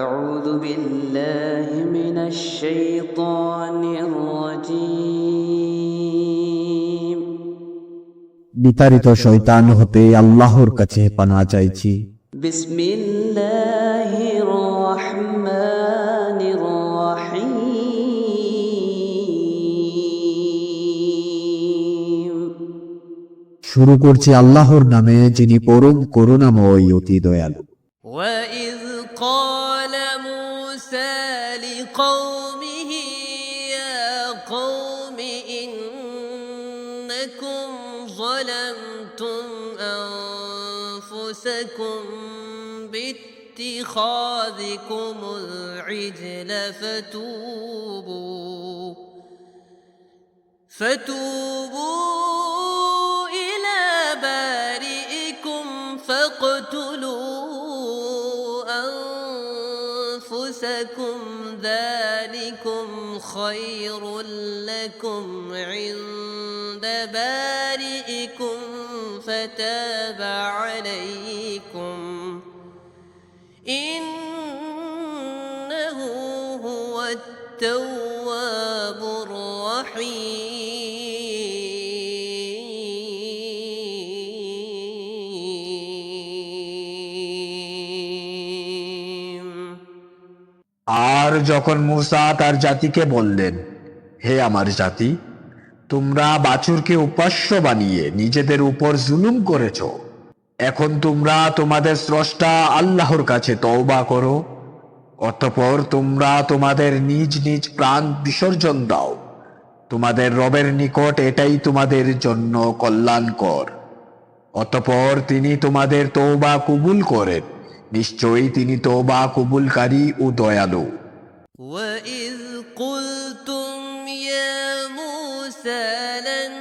أعوذ بالله من الشيطان الرجيم বিতাড়িত শয়তান হতে আল্লাহর কাছে পানাহ চাইছি। بسم الله الرحمن الرحيم শুরু করছি আল্লাহর নামে, যিনি পরম করুণাময় অতি দয়ালু। وإذ قال موسى لقومه يا قوم إنكم ظلمتم أنفسكم باتخاذكم العجل فتوبوا إلى بارئكم فاقتلوا أنفسكم ذلكم خير لكم عند بارئكم فتاب عليكم إنه هو التواب الرحيم আর যখন মূসা তার জাতিকে বললেন, হে আমার জাতি, তোমরা বাছুরকে উপাস্য বানিয়ে নিজেদের উপর জুলুম করেছ। এখন তোমরা তোমাদের স্রষ্টা আল্লাহর কাছে তওবা করো, অতঃপর তোমরা তোমাদের নিজ নিজ প্রাণ বিসর্জন দাও। তোমাদের রবের নিকট এটাই তোমাদের জন্য কল্যাণকর। অতঃপর তিনি তোমাদের তওবা কবুল করেন। নিশ্চয়ই তিনি তওবা কবুলকারী ও দয়ালু। وإذ قلتم يا موسى لن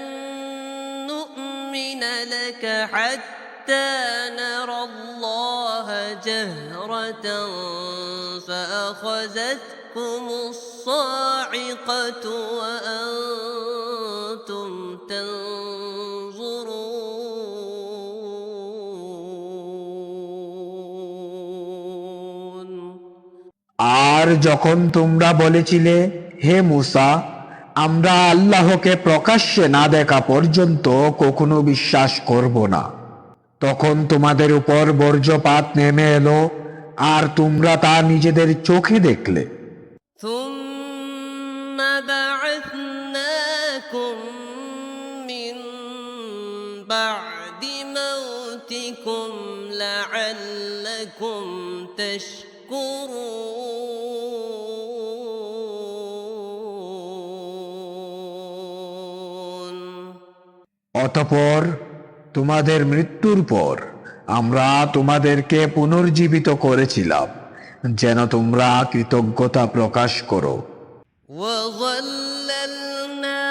نؤمن لك حتى نرى الله جهرة فأخذتكم الصاعقة وأنتم تنظرون আর যখন তোমরা বলেছিলে, হে মূসা, আমরা আল্লাহকে প্রকাশ্যে না দেখা পর্যন্ত কখনো বিশ্বাস করব না, তখন তোমাদের উপর বর্জ্যপাত নেমে এলো আর তোমরা তা নিজেদের চোখে দেখলে। ثم بعثناكم من بعد موتكم لعلكم تشكرون অতঃপর তোমাদের মৃত্যুর পর আমরা তোমাদেরকে পুনর্জীবিত করেছিলাম, যেন তোমরা কৃতজ্ঞতা প্রকাশ করো। وظللنا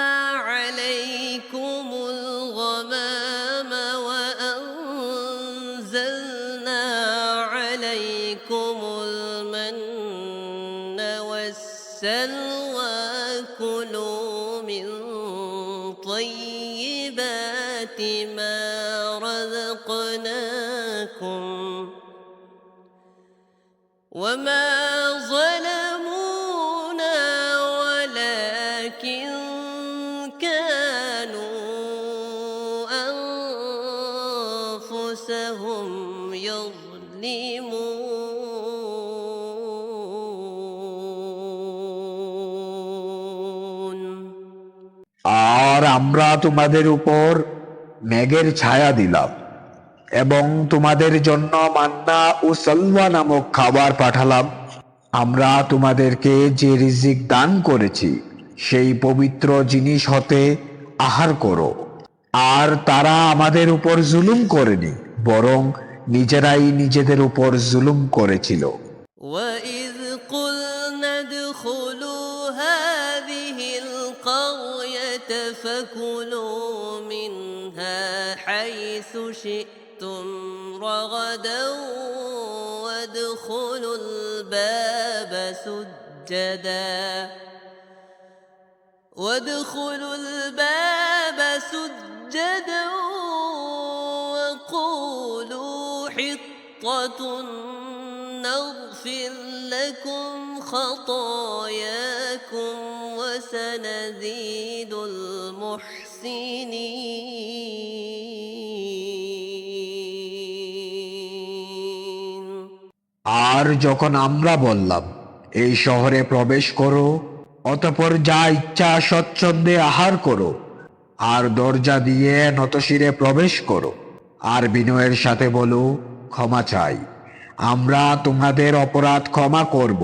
عليكم الغمام وأنزلنا عليكم المن والسلوى كلوا من طيبات ما رزقناكم وما ظلمونا ولكن كانوا أنفسهم يظلمون আর আমরা তোমাদের উপর মেঘের ছায়া দিলাম এবং তোমাদের জন্য মান্না ও সালওয়া নামক খাবার পাঠালাম। আমরা তোমাদেরকে যে রিজিক দান করেছি সেই পবিত্র জিনিস হতে আহার করো। আর তারা আমাদের উপর জুলুম করেনি, বরং নিজেরাই নিজেদের উপর জুলুম করেছিল। وإذ قلنا ادخلوا هذه القرية فكلوا منها حيث شئتم رغدا وادخلوا الباب سجدا وقولوا حطة نغفر لكم خطاياكم وسنزيد المحسنين আর যখন আমরা বললাম এই শহরে প্রবেশ করো, অতঃপর যা ইচ্ছা স্বচ্ছন্দে আহার করো, আর দরজা দিয়ে নতশিরে প্রবেশ করো, আর বিনয়ের সাথে বলো ক্ষমা চাই, আমরা তোমাদের অপরাধ ক্ষমা করব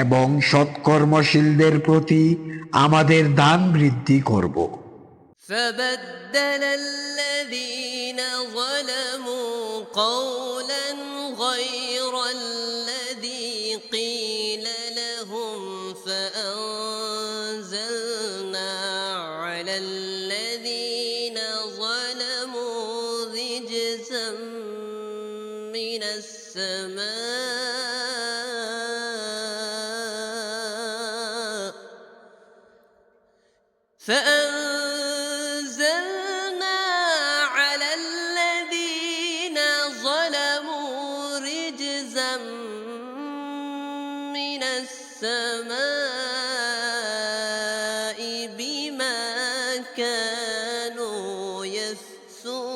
এবং সৎকর্মশীলদের প্রতি আমাদের দান বৃদ্ধি করব। فبدل الذين ظلموا قولا غير الذي قيل لهم فأنزلنا على الذين ظلموا رجزا من السماء فأنزلنا على الذين ظلموا رجزا من السماء بما كانوا يفسقون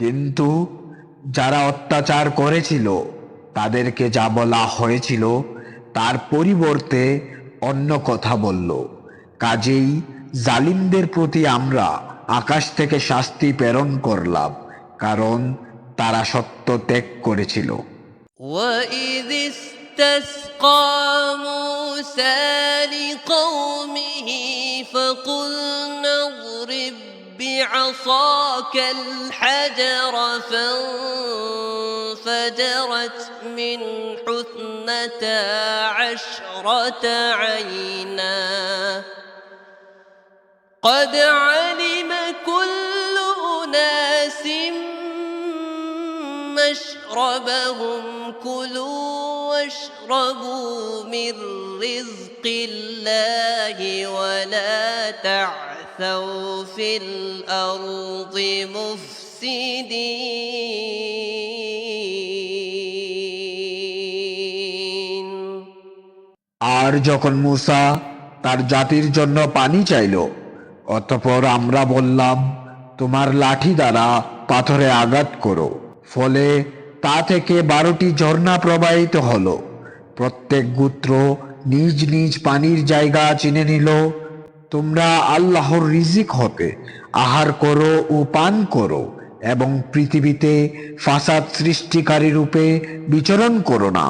কিন্তু যারা অত্যাচার করেছিল তাদেরকে যা বলা হয়েছিল তার পরিবর্তে অন্য কথা বলল, কাজেই জালিমদের প্রতি আমরা আকাশ থেকে শাস্তি প্রেরণ করলাম, কারণ তারা সত্য ত্যাগ করেছিল। وإذ استسقى موسى لقومه فقلنا اضرب بعصاك الحجر فانفجرت منه اثنتا عشرة عينا قد علم كل أناس مشربهم كلوا واشربوا من رزق الله ولا تعثوا في الأرض مفسدين আর যখন মূসা তার জাতির জন্য পানি চাইল, অতঃপর আমরা বললাম তোমার লাঠি দ্বারা পাথরে আঘাত করো, ফলে তা থেকে 12টি ঝর্ণা প্রবাহিত হলো। প্রত্যেক গোত্র নিজ নিজ পানির জায়গা চিনে নিল। তোমরা আল্লাহর রিজিক হতে আহার করো ও পান করো এবং পৃথিবীতে ফাসাদ সৃষ্টিকারী রূপে বিচরণ করো না।